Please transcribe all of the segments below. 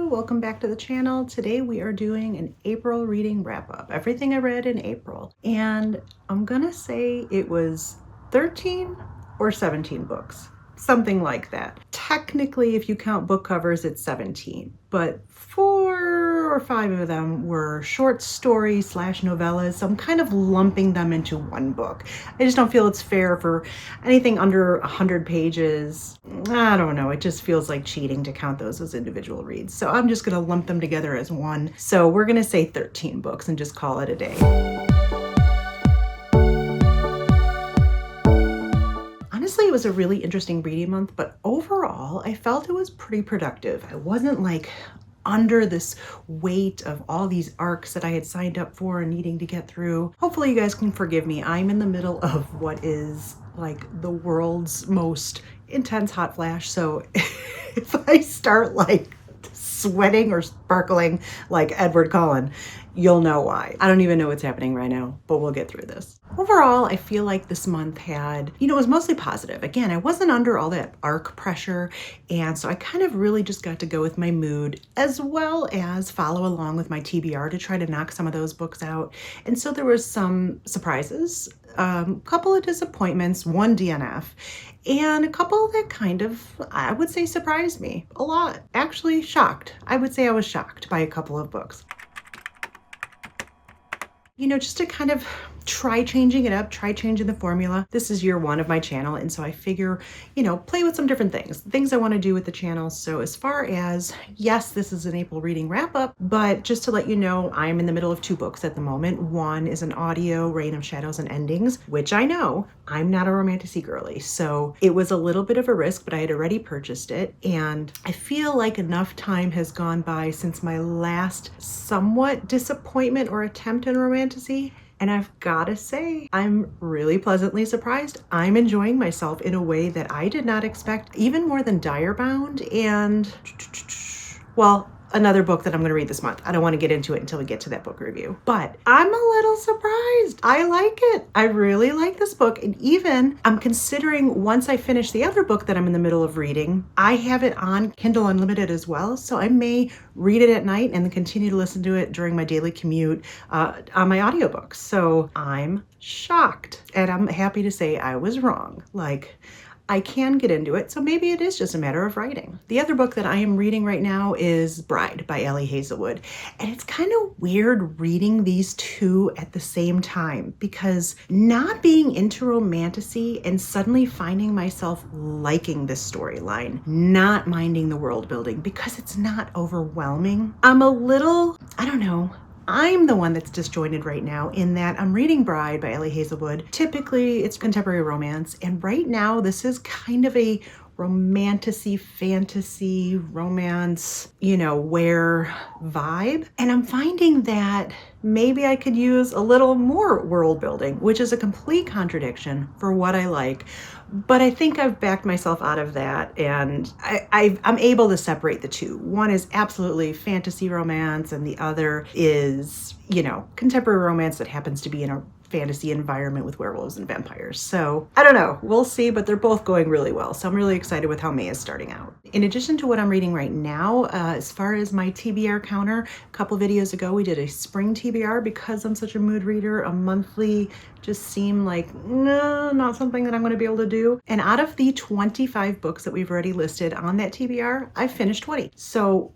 welcome back to the channel. Today we are doing an April reading wrap up. Everything I read in April. And I'm gonna say it was 13 or 17 books. Something like that. Technically, if you count book covers, it's 17, but 4 or 5 of them were short stories / novellas, so I'm kind of lumping them into one book. I just don't feel it's fair for anything under 100 pages. I don't know, it just feels like cheating to count those as individual reads. So I'm just gonna lump them together as one. So we're gonna say 13 books and just call it a day. Honestly, it was a really interesting reading month, but overall, I felt it was pretty productive. I wasn't like under this weight of all these arcs that I had signed up for and needing to get through. Hopefully you guys can forgive me. I'm in the middle of what is like the world's most intense hot flash. So if I start like sweating or sparkling like Edward Cullen, you'll know why. I don't even know what's happening right now, but we'll get through this. Overall, I feel like this month had, it was mostly positive. Again, I wasn't under all that arc pressure, and so I kind of really just got to go with my mood as well as follow along with my TBR to try to knock some of those books out. And so there was some surprises, a couple of disappointments, one DNF, and a couple that kind of, I would say, surprised me a lot. Actually shocked. I would say I was shocked by a couple of books. Just to kind of try changing it up, try changing the formula. This is year 1 of my channel, and so I figure, play with some different things I want to do with the channel. So as far as, yes, this is an April reading wrap up, but just to let you know, I'm in the middle of 2 books at the moment. One is an audio, Reign of Shadows and Endings, which I know I'm not a Romantasy girly, so it was a little bit of a risk, but I had already purchased it, and I feel like enough time has gone by since my last somewhat disappointment or attempt in Romantasy. And I've gotta say, I'm really pleasantly surprised. I'm enjoying myself in a way that I did not expect, even more than Direbound and, well, another book that I'm going to read this month. I don't want to get into it until we get to that book review, but I'm a little surprised. I like it. I really like this book. And even I'm considering, once I finish the other book that I'm in the middle of reading, I have it on Kindle Unlimited as well. So I may read it at night and then continue to listen to it during my daily commute on my audiobooks. So I'm shocked, and I'm happy to say I was wrong. I can get into it, so maybe it is just a matter of writing. The other book that I am reading right now is Bride by Ali Hazelwood. And it's kind of weird reading these two at the same time, because not being into Romantasy and suddenly finding myself liking this storyline, not minding the world building because it's not overwhelming. I'm a little, I don't know, I'm the one that's disjointed right now in that I'm reading Bride by Ali Hazelwood. Typically it's contemporary romance, and right now this is kind of a romantasy, fantasy, romance, where vibe. And I'm finding that maybe I could use a little more world building, which is a complete contradiction for what I like. But I think I've backed myself out of that, and I'm able to separate the two. One is absolutely fantasy romance, and the other is, contemporary romance that happens to be in a fantasy environment with werewolves and vampires. So I don't know, we'll see, but they're both going really well. So I'm really excited with how May is starting out. In addition to what I'm reading right now, as far as my TBR counter, a couple videos ago we did a spring TBR because I'm such a mood reader. A monthly just seemed like, no, not something that I'm going to be able to do. And out of the 25 books that we've already listed on that TBR, I finished 20. So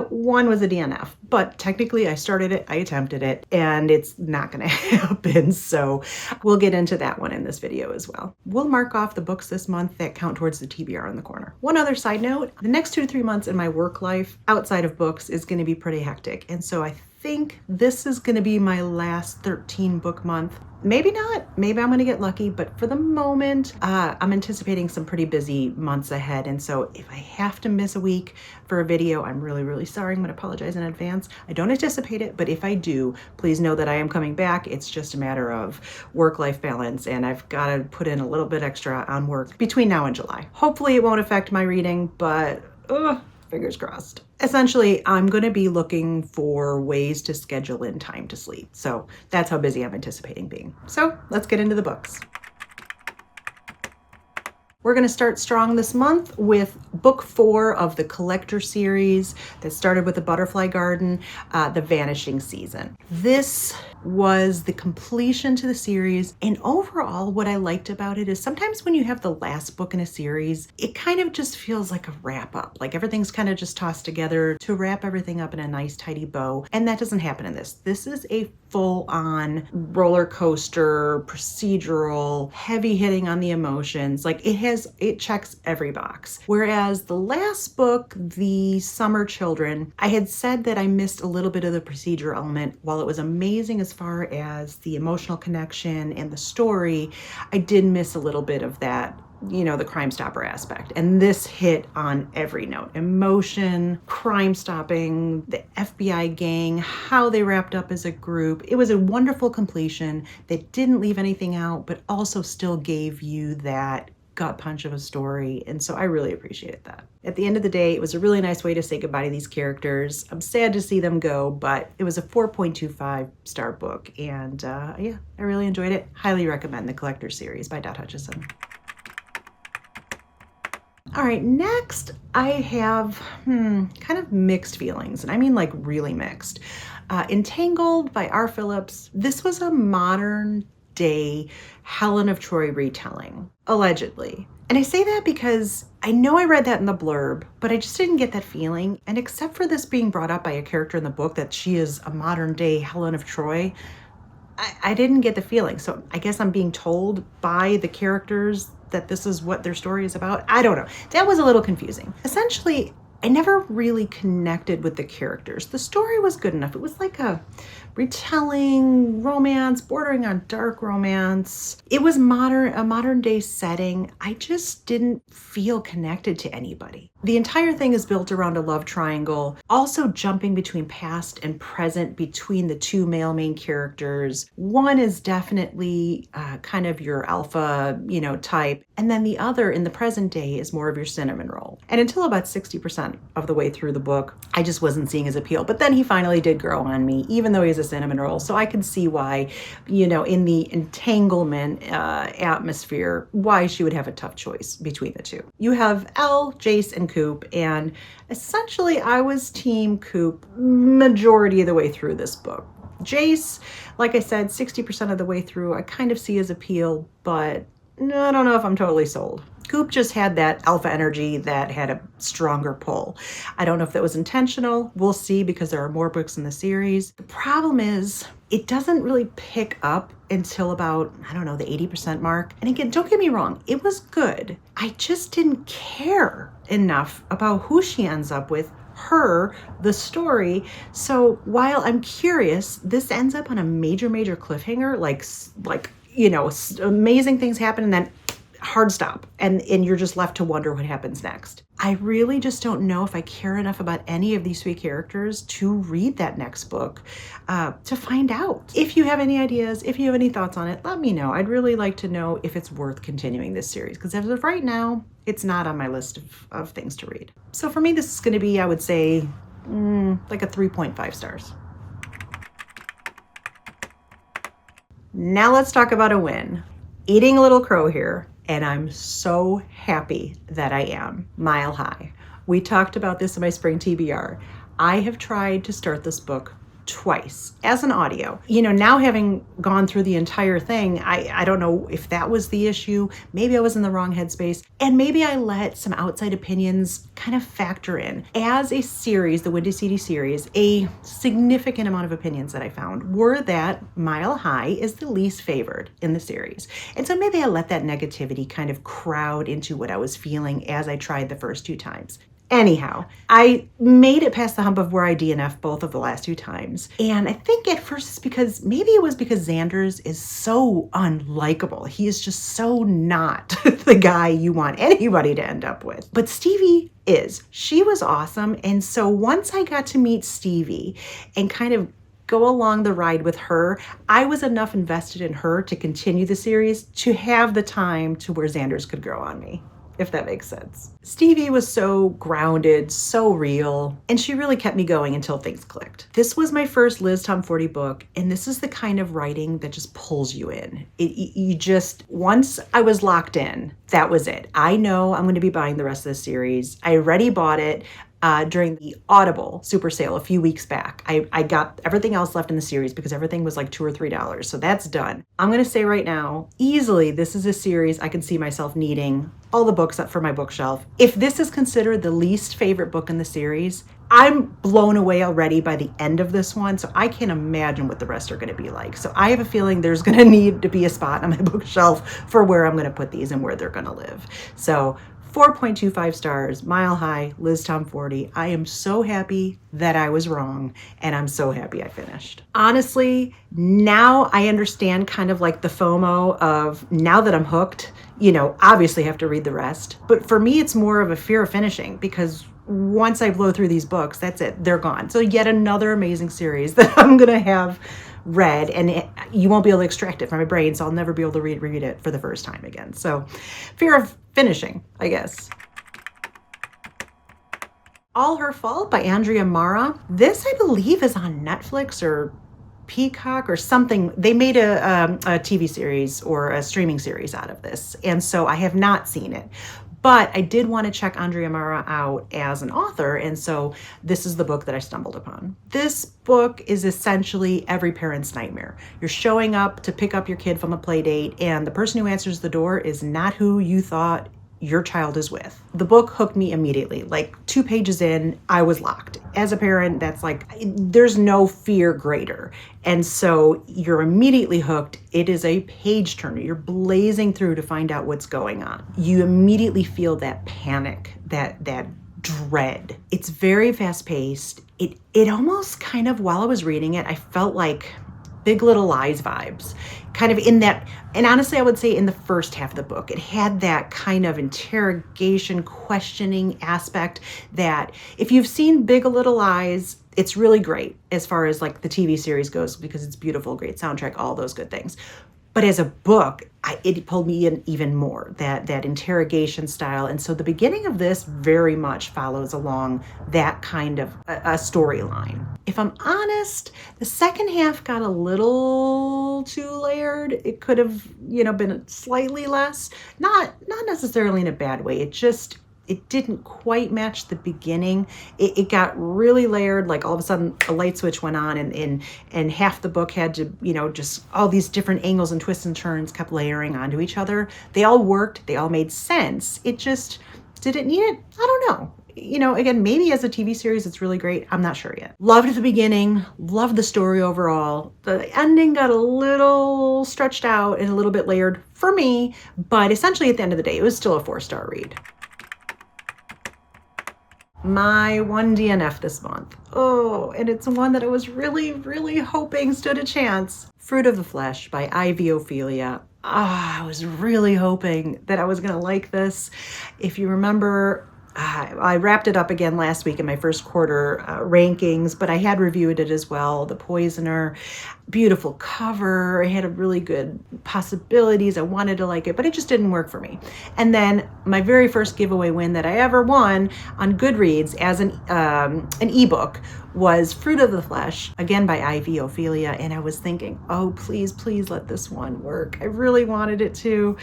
one was a DNF, but technically I started it, I attempted it, and it's not going to happen. So we'll get into that one in this video as well. We'll mark off the books this month that count towards the TBR in the corner. One other side note, the next 2 to 3 months in my work life outside of books is going to be pretty hectic. And so I think this is going to be my last 13 book month. Maybe not, maybe I'm going to get lucky, but for the moment, I'm anticipating some pretty busy months ahead. And so if I have to miss a week for a video, I'm really, really sorry. I'm going to apologize in advance. I don't anticipate it, but if I do, please know that I am coming back. It's just a matter of work-life balance, and I've got to put in a little bit extra on work between now and July. Hopefully it won't affect my reading, but fingers crossed. Essentially, I'm going to be looking for ways to schedule in time to sleep. So that's how busy I'm anticipating being. So let's get into the books. We're going to start strong this month with book 4 of the collector series that started with the Butterfly Garden, the Vanishing season. This was the completion to the series, and overall what I liked about it is sometimes when you have the last book in a series, it kind of just feels like a wrap up, like everything's kind of just tossed together to wrap everything up in a nice tidy bow, and that doesn't happen in this. This is a full-on roller coaster, procedural, heavy hitting on the emotions. Like it checks every box. Whereas the last book, The Summer Children, I had said that I missed a little bit of the procedure element. While it was amazing as far as the emotional connection and the story, I did miss a little bit of that, you know, the Crime Stopper aspect. And this hit on every note. Emotion, crime stopping, the FBI gang, how they wrapped up as a group. It was a wonderful completion that didn't leave anything out, but also still gave you that gut punch of a story. And so I really appreciated that. At the end of the day, it was a really nice way to say goodbye to these characters. I'm sad to see them go, but it was a 4.25 star book. And yeah, I really enjoyed it. Highly recommend the Collector series by Dot Hutchison. All right, next I have kind of mixed feelings, and I mean like really mixed. Entangled by R. Phillips. This was a modern day Helen of Troy retelling, allegedly. And I say that because I know I read that in the blurb, but I just didn't get that feeling. And except for this being brought up by a character in the book that she is a modern day Helen of Troy, I didn't get the feeling. So I guess I'm being told by the characters that this is what their story is about. I don't know. That was a little confusing. Essentially, I never really connected with the characters. The story was good enough. It was like a retelling romance, bordering on dark romance. It was a modern day setting. I just didn't feel connected to anybody. The entire thing is built around a love triangle, also jumping between past and present between the two male main characters. One is definitely kind of your alpha, type, and then the other in the present day is more of your cinnamon roll. And until about 60% of the way through the book, I just wasn't seeing his appeal. But then he finally did grow on me, even though he's a cinnamon roll. So I could see why, in the entanglement atmosphere, why she would have a tough choice between the two. You have Elle, Jace, and Coop, and essentially I was team Coop majority of the way through this book. Jace, like I said, 60% of the way through, I kind of see his appeal, but I don't know if I'm totally sold. Coop just had that alpha energy that had a stronger pull. I don't know if that was intentional. We'll see, because there are more books in the series. The problem is it doesn't really pick up until about, the 80% mark. And again, don't get me wrong, it was good. I just didn't care enough about who she ends up with, her, the story. So while I'm curious, this ends up on a major cliffhanger, like amazing things happen and then hard stop, and you're just left to wonder what happens next. I really just don't know if I care enough about any of these three characters to read that next book to find out. If you have any ideas, if you have any thoughts on it, let me know. I'd really like to know if it's worth continuing this series, because as of right now, it's not on my list of things to read. So for me, this is going to be, I would say, like a 3.5 stars. Now let's talk about a win. Eating a little crow here, and I'm so happy that I am. Mile High. We talked about this in my spring TBR. I have tried to start this book twice as an audio. Now having gone through the entire thing, I don't know if that was the issue. Maybe I was in the wrong headspace, and maybe I let some outside opinions kind of factor in. As a series, the Windy City series, a significant amount of opinions that I found were that Mile High is the least favored in the series. And so maybe I let that negativity kind of crowd into what I was feeling as I tried the first two times. Anyhow, I made it past the hump of where I DNF both of the last two times. And I think at first it's because Xanders is so unlikable. He is just so not the guy you want anybody to end up with. But Stevie is. She was awesome. And so once I got to meet Stevie and kind of go along the ride with her, I was enough invested in her to continue the series to have the time to where Xanders could grow on me. if that makes sense. Stevie was so grounded, so real, and she really kept me going until things clicked. This was my first Liz Tomforde book, and this is the kind of writing that just pulls you in. You just, once I was locked in, that was it. I know I'm going to be buying the rest of the series. I already bought it during the Audible super sale a few weeks back. I got everything else left in the series because everything was like $2 or $3. So that's done. I'm going to say right now, easily, this is a series I can see myself needing all the books up for my bookshelf. If this is considered the least favorite book in the series, I'm blown away already by the end of this one. So I can't imagine what the rest are going to be like. So I have a feeling there's going to need to be a spot on my bookshelf for where I'm going to put these and where they're going to live. So 4.25 stars, Mile High, Liz Tomforde. I am so happy that I was wrong, and I'm so happy I finished. Honestly, now I understand kind of like the FOMO of now that I'm hooked, you know, obviously have to read the rest. But for me, it's more of a fear of finishing because once I blow through these books, that's it, they're gone. So yet another amazing series that I'm gonna have read, and you won't be able to extract it from my brain, so I'll never be able to read it for the first time again. So fear of finishing, I guess. All Her Fault by Andrea Mara. This, I believe, is on Netflix or Peacock or something. They made a TV series or a streaming series out of this, and so I have not seen it. But I did want to check Andrea Mara out as an author, and so this is the book that I stumbled upon. This book is essentially every parent's nightmare. You're showing up to pick up your kid from a play date, and the person who answers the door is not who you thought your child is with. The book hooked me immediately. Like 2 pages in, I was locked. As a parent, that's like, there's no fear greater. And so you're immediately hooked. It is a page turner. You're blazing through to find out what's going on. You immediately feel that panic, that dread. It's very fast paced. It almost kind of, while I was reading it, I felt like Big Little Lies vibes, kind of in that, and honestly, I would say in the first half of the book, it had that kind of interrogation, questioning aspect that if you've seen Big Little Lies, it's really great as far as like the TV series goes because it's beautiful, great soundtrack, all those good things. But as a book, it pulled me in even more, that interrogation style. And so the beginning of this very much follows along that kind of a storyline. If I'm honest, the second half got a little too layered. It could have, been slightly less, not necessarily in a bad way. It didn't quite match the beginning. It got really layered, like all of a sudden a light switch went on and half the book had to, just all these different angles and twists and turns kept layering onto each other. They all worked, they all made sense. It just, did it need it? I don't know. Again, maybe as a TV series, it's really great. I'm not sure yet. Loved the beginning, loved the story overall. The ending got a little stretched out and a little bit layered for me, but essentially at the end of the day, it was still a 4-star read. My one DNF this month. Oh, and it's one that I was really, really hoping stood a chance. Fruit of the Flesh by Ophelia. I was really hoping that I was going to like this. If you remember, I wrapped it up again last week in my first quarter rankings, but I had reviewed it as well. The Poisoner, beautiful cover. It had a really good possibilities. I wanted to like it, but it just didn't work for me. And then my very first giveaway win that I ever won on Goodreads as an ebook was Fruit of the Flesh, again by Ophelia. And I was thinking, oh, please, please let this one work. I really wanted it to.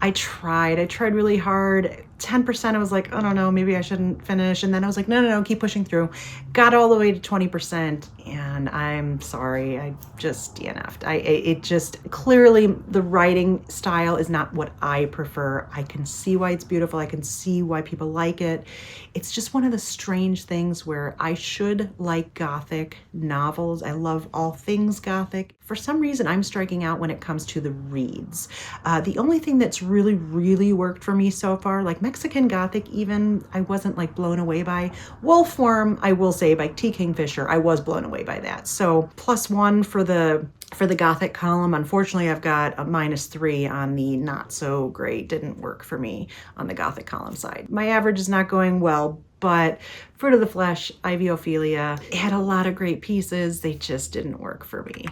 I tried really hard. 10%, I was like, I don't know, maybe I shouldn't finish. And then I was like, no, keep pushing through. Got all the way to 20%, and I'm sorry, I just DNF'd. It just, clearly the writing style is not what I prefer. I can see why it's beautiful. I can see why people like it. It's just one of the strange things where I should like Gothic novels. I love all things Gothic. For some reason, I'm striking out when it comes to the reads. The only thing that's really, really worked for me so far, like Mexican Gothic even, I wasn't like blown away by. Wolfworm, I will say, by T. Kingfisher, I was blown away by that. So +1 for the Gothic column. Unfortunately, I've got a -3 on the not so great. Didn't work for me on the Gothic column side. My average is not going well, but Fruit of the Flesh, Ophelia, it had a lot of great pieces. They just didn't work for me.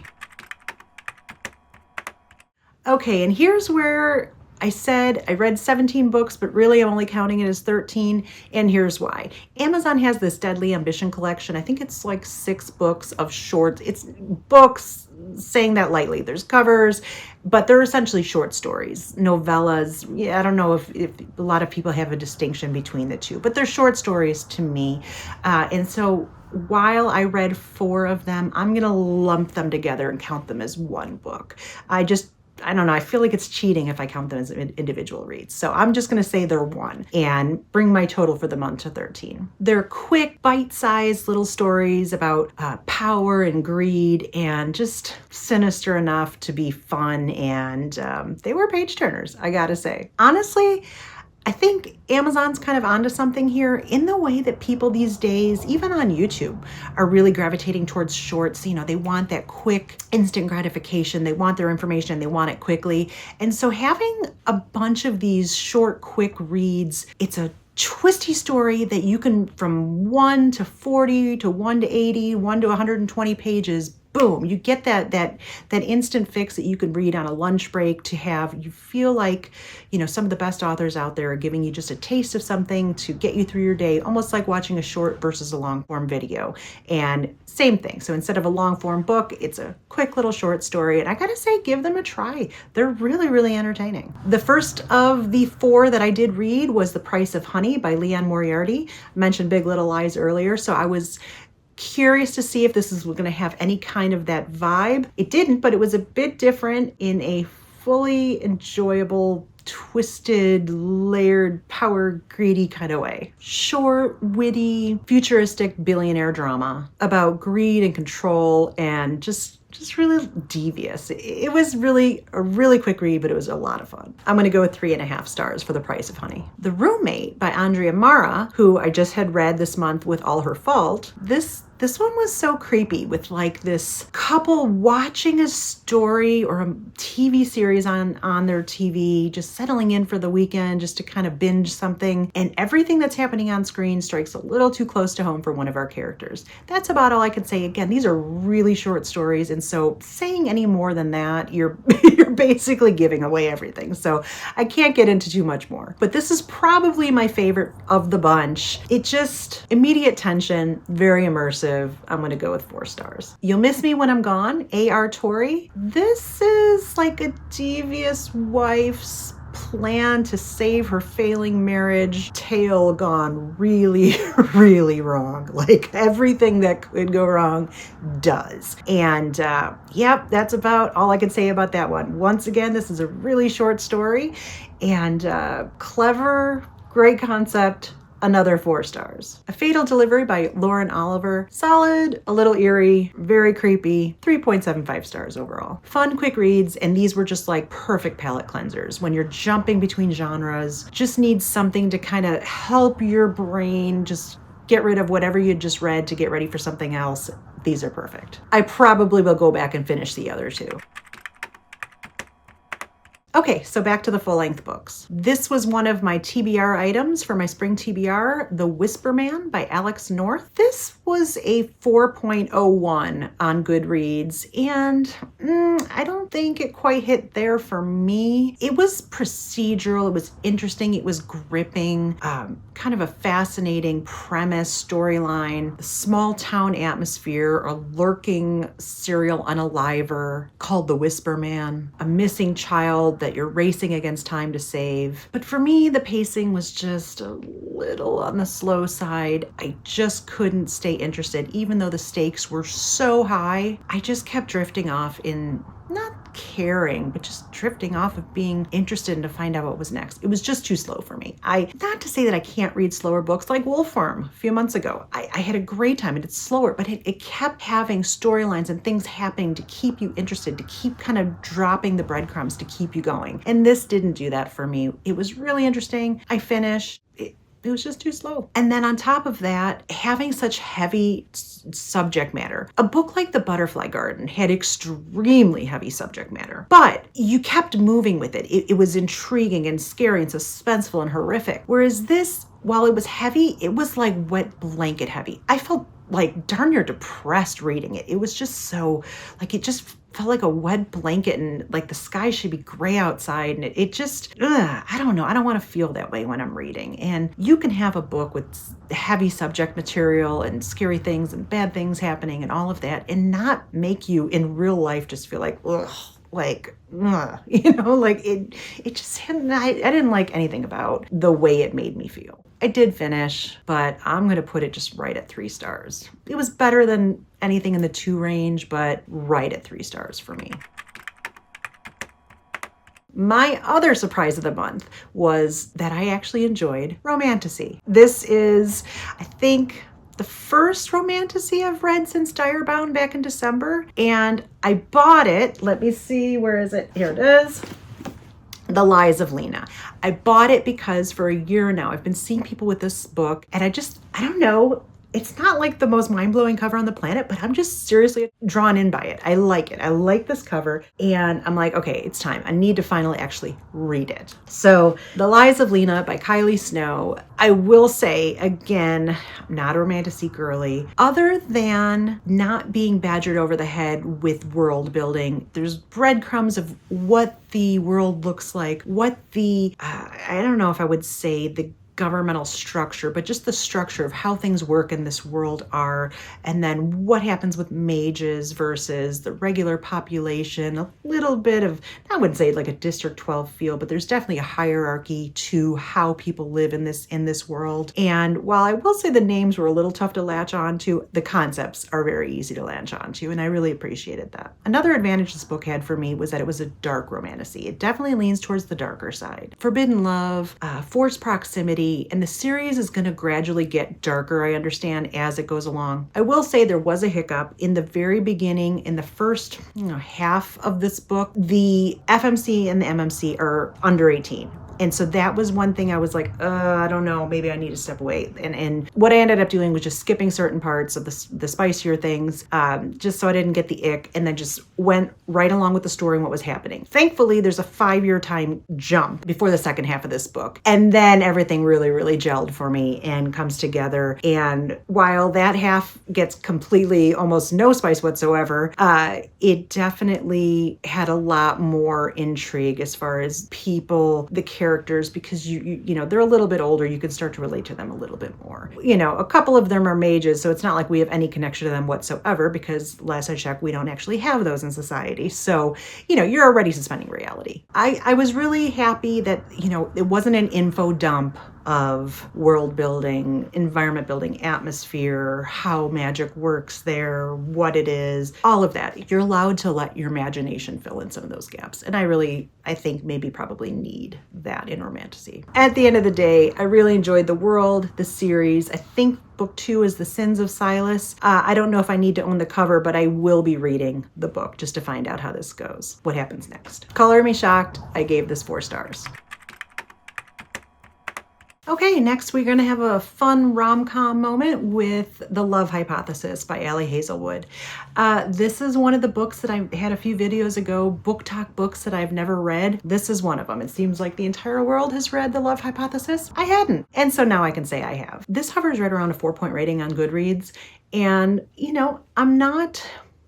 Okay, and here's where I said I read 17 books, but really I'm only counting it as 13, and here's why. Amazon has this Deadly Ambition collection. I think it's like 6 books of shorts. It's books, saying that lightly. There's covers, but they're essentially short stories, novellas. Yeah, I don't know if a lot of people have a distinction between the two, but they're short stories to me. And so while I read 4 of them, I'm going to lump them together and count them as one book. I don't know. I feel like it's cheating if I count them as individual reads. So I'm just going to say they're 1 and bring my total for the month to 13. They're quick, bite-sized little stories about power and greed and just sinister enough to be fun. And they were page turners, I gotta say. Honestly, I think Amazon's kind of onto something here in the way that people these days, even on YouTube, are really gravitating towards shorts. You know, they want that quick, instant gratification. They want their information. They want it quickly. And so having a bunch of these short, quick reads, it's a twisty story that you can, from 1 to 40 to 1 to 80, 1 to 120 pages, boom, you get that instant fix that you can read on a lunch break to have, you feel like, you know, some of the best authors out there are giving you just a taste of something to get you through your day, almost like watching a short versus a long form video. And same thing. So instead of a long form book, it's a quick little short story. And I gotta say, give them a try. They're really, really entertaining. The first of the 4 that I did read was The Price of Honey by Leon Moriarty. I mentioned Big Little Lies earlier, so I was curious to see if this is going to have any kind of that vibe. It didn't, but it was a bit different in a fully enjoyable, twisted, layered, power greedy kind of way. Short, witty, futuristic billionaire drama about greed and control and just really devious. It was really a really quick read, but it was a lot of fun. I'm going to go with 3.5 stars for The Price of Honey. The Roommate by Andrea Mara, who I just had read this month with All Her Fault. This one was so creepy, with like this couple watching a story or a TV series on their TV, just settling in for the weekend just to kind of binge something. And everything that's happening on screen strikes a little too close to home for one of our characters. That's about all I can say. Again, these are really short stories. And so saying any more than that, you're basically giving away everything. So I can't get into too much more. But this is probably my favorite of the bunch. It just, immediate tension, very immersive. I'm going to go with 4 stars. You'll Miss Me When I'm Gone, A.R. Torrey. This is like a devious wife's plan to save her failing marriage tale gone really, really wrong. Like everything that could go wrong does. And yep, that's about all I can say about that one. Once again, this is a really short story and clever, great concept. Another 4 stars. A Fatal Delivery by Lauren Oliver. Solid, a little eerie, very creepy, 3.75 stars overall. Fun, quick reads, and these were just like perfect palate cleansers. When you're jumping between genres, just need something to kind of help your brain just get rid of whatever you just read to get ready for something else. These are perfect. I probably will go back and finish the other 2. Okay, so back to the full-length books. This was one of my TBR items for my spring TBR, The Whisper Man by Alex North. This was a 4.01 on Goodreads, and I don't think it quite hit there for me. It was procedural, it was interesting, it was gripping, kind of a fascinating premise, storyline, a small town atmosphere, a lurking serial unaliver called the Whisper Man, a missing child that you're racing against time to save. But for me, the pacing was just a little on the slow side. I just couldn't stay interested, even though the stakes were so high. I just kept drifting off in not caring, but just drifting off of being interested in to find out what was next. It was just too slow for me. Not to say that I can't read slower books like Wolfworm a few months ago. I had a great time and it's slower, but it kept having storylines and things happening to keep you interested, to keep kind of dropping the breadcrumbs to keep you going. And this didn't do that for me. It was really interesting. I finished. It was just too slow. And then on top of that, having such heavy subject matter. A book like The Butterfly Garden had extremely heavy subject matter, but you kept moving with it. It was intriguing and scary and suspenseful and horrific. Whereas this, while it was heavy, it was like wet blanket heavy. I felt like darn near depressed reading it. It was just so, like, it just felt like a wet blanket, and like the sky should be gray outside. And it just, I don't know. I don't want to feel that way when I'm reading. And you can have a book with heavy subject material and scary things and bad things happening and all of that, and not make you in real life just feel like, ugh. Like, like it just hadn't, I didn't like anything about the way it made me feel. I did finish, but I'm going to put it just right at 3 stars. It was better than anything in the 2 range, but right at 3 stars for me. My other surprise of the month was that I actually enjoyed Romantasy. This is, I think, the first Romantasy I've read since Direbound back in December, and I bought it. Let me see, where is it? Here it is. The Lies of Lena. I bought it because for a year now I've been seeing people with this book, and I don't know, it's not like the most mind-blowing cover on the planet, but I'm just seriously drawn in by it. I like it. I like this cover, and I'm like, okay, it's time. I need to finally actually read it. So The Lies of Lena by Kylie Snow. I will say, again, not a Romantasy girly. Other than not being badgered over the head with world building, there's breadcrumbs of what the world looks like, what the, I don't know if I would say the governmental structure, but just the structure of how things work in this world are, and then what happens with mages versus the regular population. A little bit of, I wouldn't say like a District 12 feel, but there's definitely a hierarchy to how people live in this world. And while I will say the names were a little tough to latch onto, the concepts are very easy to latch onto, and I really appreciated that. Another advantage this book had for me was that it was a dark romantasy. It definitely leans towards the darker side. Forbidden love, forced proximity, and the series is going to gradually get darker, I understand, as it goes along. I will say there was a hiccup in the very beginning. In the first half of this book, the FMC and the MMC are under 18. And so that was one thing I was like, I don't know, maybe I need to step away. And what I ended up doing was just skipping certain parts of the spicier things, just so I didn't get the ick, and then just went right along with the story and what was happening. Thankfully, there's a 5-year time jump before the second half of this book. And then everything really, really gelled for me and comes together. And while that half gets completely almost no spice whatsoever, it definitely had a lot more intrigue as far as people, the characters, because you know, they're a little bit older. You can start to relate to them a little bit more. You know, a couple of them are mages, so it's not like we have any connection to them whatsoever, because last I checked, we don't actually have those in society. So, you know, you're already suspending reality. I was really happy that, you know, it wasn't an info dump of world building, environment building, atmosphere, how magic works there, what it is, all of that. You're allowed to let your imagination fill in some of those gaps. And I think maybe probably need that in Romantasy. At the end of the day, I really enjoyed the world, the series. I think book 2 is The Sins of Silas. I don't know if I need to own the cover, but I will be reading the book just to find out how this goes, what happens next. Color me shocked. I gave this 4 stars. Okay, next we're going to have a fun rom-com moment with The Love Hypothesis by Ali Hazelwood. This is one of the books that I had a few videos ago, book talk books that I've never read. This is one of them. It seems like the entire world has read The Love Hypothesis. I hadn't, and so now I can say I have. This hovers right around a 4-point rating on Goodreads, and you know, I'm not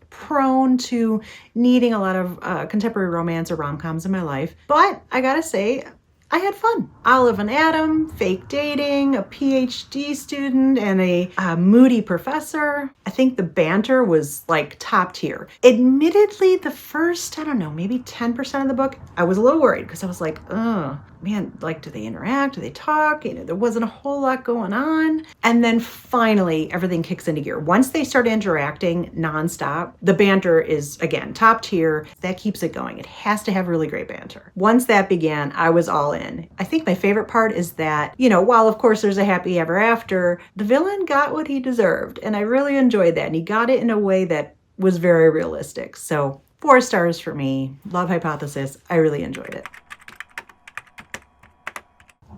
prone to needing a lot of contemporary romance or rom-coms in my life, but I gotta say, I had fun. Olive and Adam, fake dating, a PhD student, and a moody professor. I think the banter was like top tier. Admittedly, the first, I don't know, maybe 10% of the book, I was a little worried because I was like, oh man, like, do they interact? Do they talk? You know, there wasn't a whole lot going on. And then finally, everything kicks into gear. Once they start interacting nonstop, the banter is, again, top tier. That keeps it going. It has to have really great banter. Once that began, I was all in. I think my favorite part is that, you know, while of course there's a happy ever after, the villain got what he deserved. And I really enjoyed that. And he got it in a way that was very realistic. So 4 stars for me. Love Hypothesis. I really enjoyed it.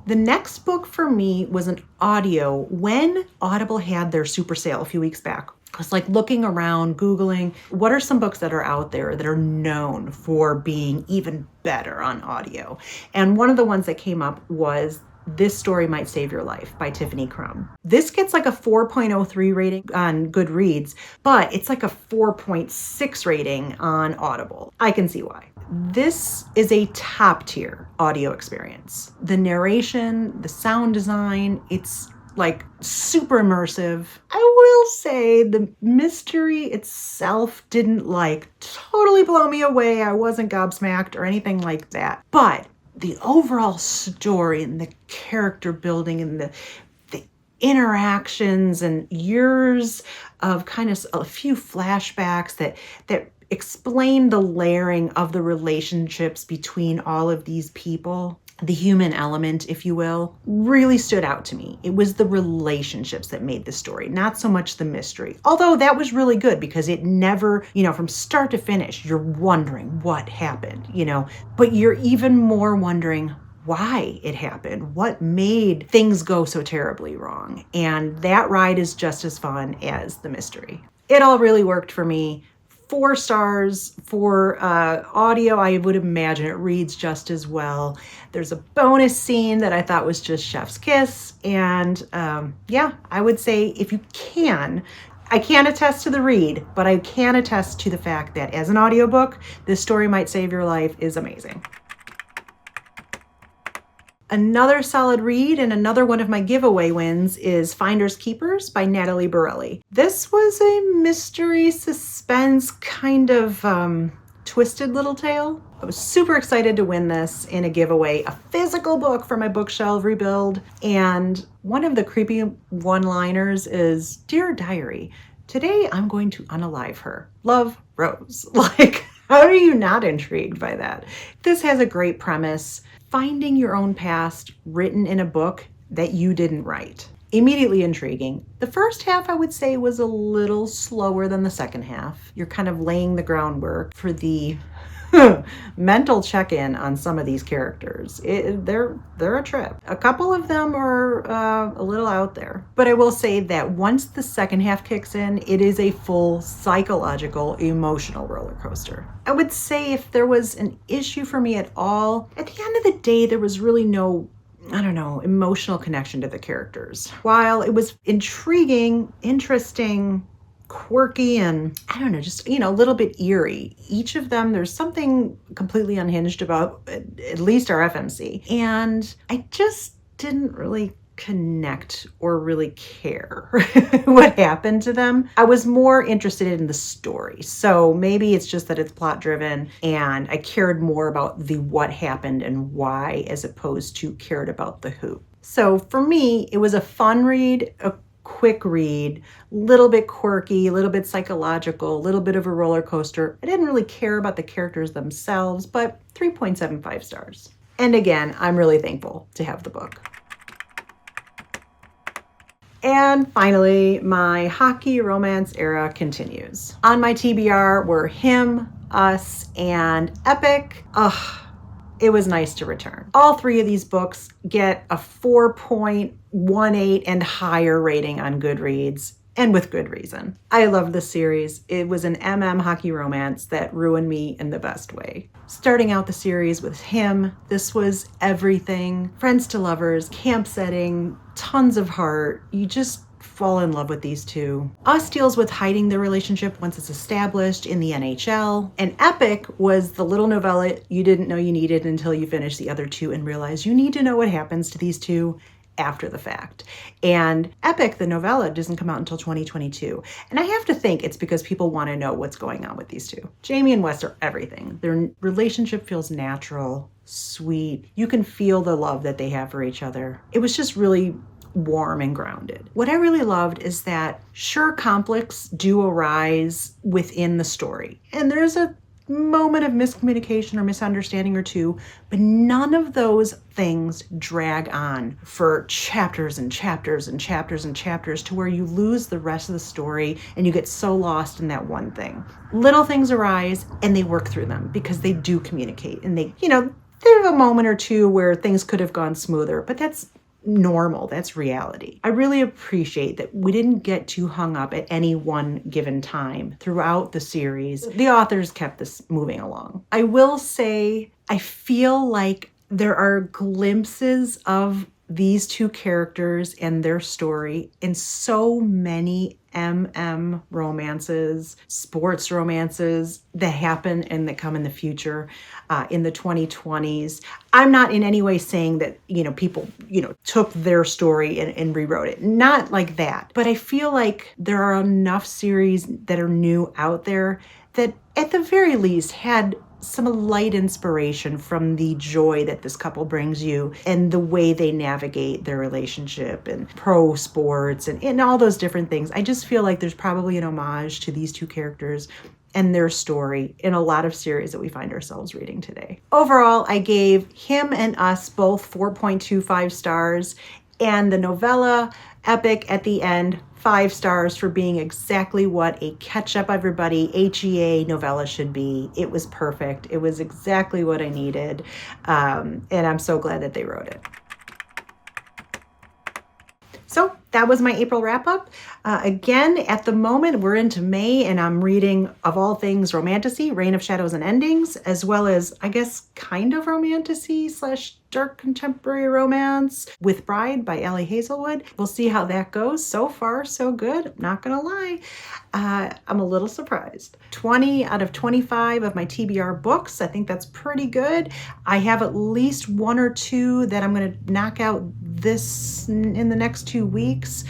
The next book for me was an audio when Audible had their super sale a few weeks back. I was like looking around, Googling, what are some books that are out there that are known for being even better on audio? And one of the ones that came up was This Story Might Save Your Life by Tiffany Crum. This gets like a 4.03 rating on Goodreads, but it's like a 4.6 rating on Audible. I can see why. This is a top tier audio experience. The narration, the sound design, it's like super immersive. I will say the mystery itself didn't like totally blow me away. I wasn't gobsmacked or anything like that. But the overall story and the character building and the interactions and years of kind of a few flashbacks that explain the layering of the relationships between all of these people, the human element, if you will, really stood out to me. It was the relationships that made the story, not so much the mystery. Although that was really good because it never, from start to finish, you're wondering what happened, but you're even more wondering why it happened, what made things go so terribly wrong. And that ride is just as fun as the mystery. It all really worked for me. 4 stars for audio. I would imagine it reads just as well. There's a bonus scene that I thought was just chef's kiss. And I would say if you can, I can't attest to the read, but I can attest to the fact that as an audiobook, This Story Might Save Your Life is amazing. Another solid read and another one of my giveaway wins is Finders Keepers by Natalie Barelli. This was a mystery suspense kind of twisted little tale. I was super excited to win this in a giveaway, a physical book for my bookshelf rebuild. And one of the creepy one-liners is, "Dear Diary, today I'm going to unalive her. Love, Rose." How are you not intrigued by that? This has a great premise. Finding your own past written in a book that you didn't write. Immediately intriguing. The first half, I would say, was a little slower than the second half. You're kind of laying the groundwork for the mental check-in on some of these characters. They're a trip. A couple of them are a little out there. But I will say that once the second half kicks in, it is a full psychological, emotional roller coaster. I would say if there was an issue for me at all, at the end of the day, there was really no emotional connection to the characters. While it was intriguing, interesting, quirky, and just, a little bit eerie. Each of them, there's something completely unhinged about at least our FMC. And I just didn't really connect or really care what happened to them. I was more interested in the story. So maybe it's just that it's plot driven and I cared more about the what happened and why as opposed to cared about the who. So for me, it was a fun read, a quick read, a little bit quirky, a little bit psychological, a little bit of a roller coaster. I didn't really care about the characters themselves, but 3.75 stars. And again, I'm really thankful to have the book. And finally, my hockey romance era continues. On my TBR were Him, Us, and Epic. It was nice to return. All 3 of these books get a 4.18 and higher rating on Goodreads, and with good reason. I love this series. It was an hockey romance that ruined me in the best way. Starting out the series with Him, this was everything. Friends to lovers, camp setting, tons of heart. You just fall in love with these two. Us deals with hiding their relationship once it's established in the NHL. And Epic was the little novella you didn't know you needed until you finished the other 2 and realized you need to know what happens to these 2 after the fact. And Epic, the novella, doesn't come out until 2022. And I have to think it's because people want to know what's going on with these 2. Jamie and Wes are everything. Their relationship feels natural, sweet. You can feel the love that they have for each other. It was just really warm and grounded. What I really loved is that sure, conflicts do arise within the story. And there's a moment of miscommunication or misunderstanding or 2, but none of those things drag on for chapters and chapters and chapters and chapters to where you lose the rest of the story and you get so lost in that one thing. Little things arise and they work through them because they do communicate and they have a moment or 2 where things could have gone smoother, but that's normal. That's reality. I really appreciate that we didn't get too hung up at any one given time throughout the series. The authors kept this moving along. I will say, I feel like there are glimpses of these two characters and their story in so many romances, sports romances that happen and that come in the future, in the 2020s. I'm not in any way saying that, people, took their story and rewrote it. Not like that. But I feel like there are enough series that are new out there that at the very least had some light inspiration from the joy that this couple brings you and the way they navigate their relationship and pro sports and all those different things. I just feel like there's probably an homage to these two characters and their story in a lot of series that we find ourselves reading today. Overall, I gave Him and Us both 4.25 stars, and the novella epic at the end 5 stars for being exactly what a catch up everybody HEA novella should be. It was perfect. It was exactly what I needed. And I'm so glad that they wrote it. So that was my April wrap up. Again, at the moment, we're into May and I'm reading, of all things, Romantasy, Reign of Shadows and Endings, as well as, I guess, kind of Romantasy / dark contemporary romance with Bride by Ali Hazelwood. We'll see how that goes. So far, so good. I'm not gonna lie. I'm a little surprised. 20 out of 25 of my TBR books. I think that's pretty good. I have at least 1 or 2 that I'm gonna knock out in the next 2 weeks.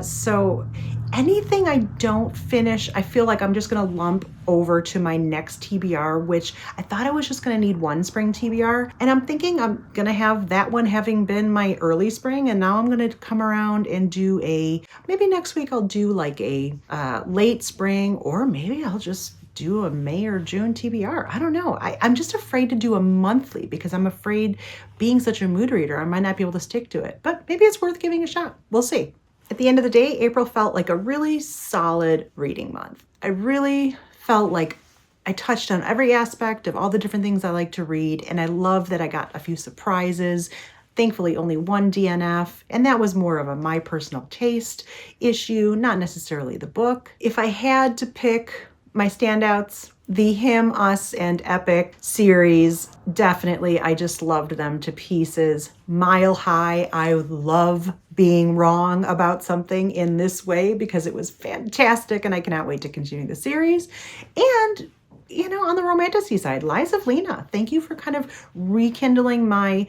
So anything I don't finish, I feel like I'm just gonna lump over to my next TBR, which I thought I was just gonna need 1 spring TBR. And I'm thinking I'm gonna have that one having been my early spring. And now I'm gonna come around and do maybe next week I'll do like a late spring, or maybe I'll just do a May or June TBR. I don't know. I'm just afraid to do a monthly because I'm afraid, being such a mood reader, I might not be able to stick to it, but maybe it's worth giving a shot. We'll see. At the end of the day, April felt like a really solid reading month. I really felt like I touched on every aspect of all the different things I like to read, and I love that I got a few surprises. Thankfully, only 1 DNF, and that was more of a my personal taste issue, not necessarily the book. If I had to pick my standouts, the Him, Us, and Epic series, definitely, I just loved them to pieces. Mile High, I love being wrong about something in this way because it was fantastic and I cannot wait to continue the series. And on the Romantasy side, Lies of Lena. Thank you for kind of rekindling my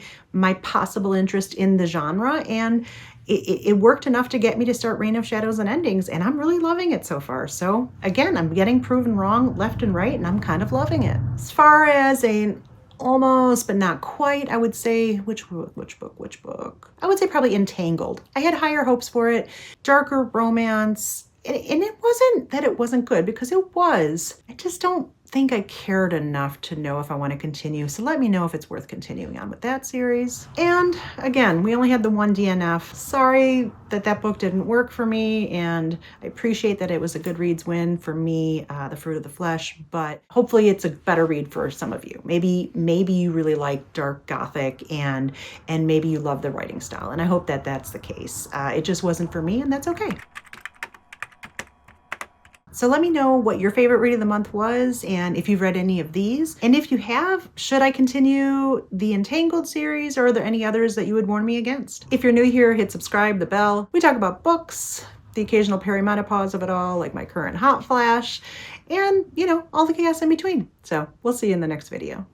possible interest in the genre, and it worked enough to get me to start Reign of Shadows and Endings, and I'm really loving it so far. So again, I'm getting proven wrong left and right, and I'm kind of loving it. As far as a almost but not quite, I would say, which book? I would say probably Entangled. I had higher hopes for it. Darker romance. And it wasn't that it wasn't good, because it was. I just don't think I cared enough to know if I want to continue. So let me know if it's worth continuing on with that series. And again, we only had the 1 DNF. Sorry that book didn't work for me, and I appreciate that it was a Goodreads win for me, The Fruit of the Flesh, but hopefully it's a better read for some of you. Maybe you really like dark gothic and maybe you love the writing style, and I hope that that's the case. It just wasn't for me, and that's okay. So let me know what your favorite read of the month was, and if you've read any of these. And if you have, should I continue the Entangled series, or are there any others that you would warn me against? If you're new here, hit subscribe, the bell. We talk about books, the occasional perimenopause of it all, like my current hot flash, and all the chaos in between. So we'll see you in the next video.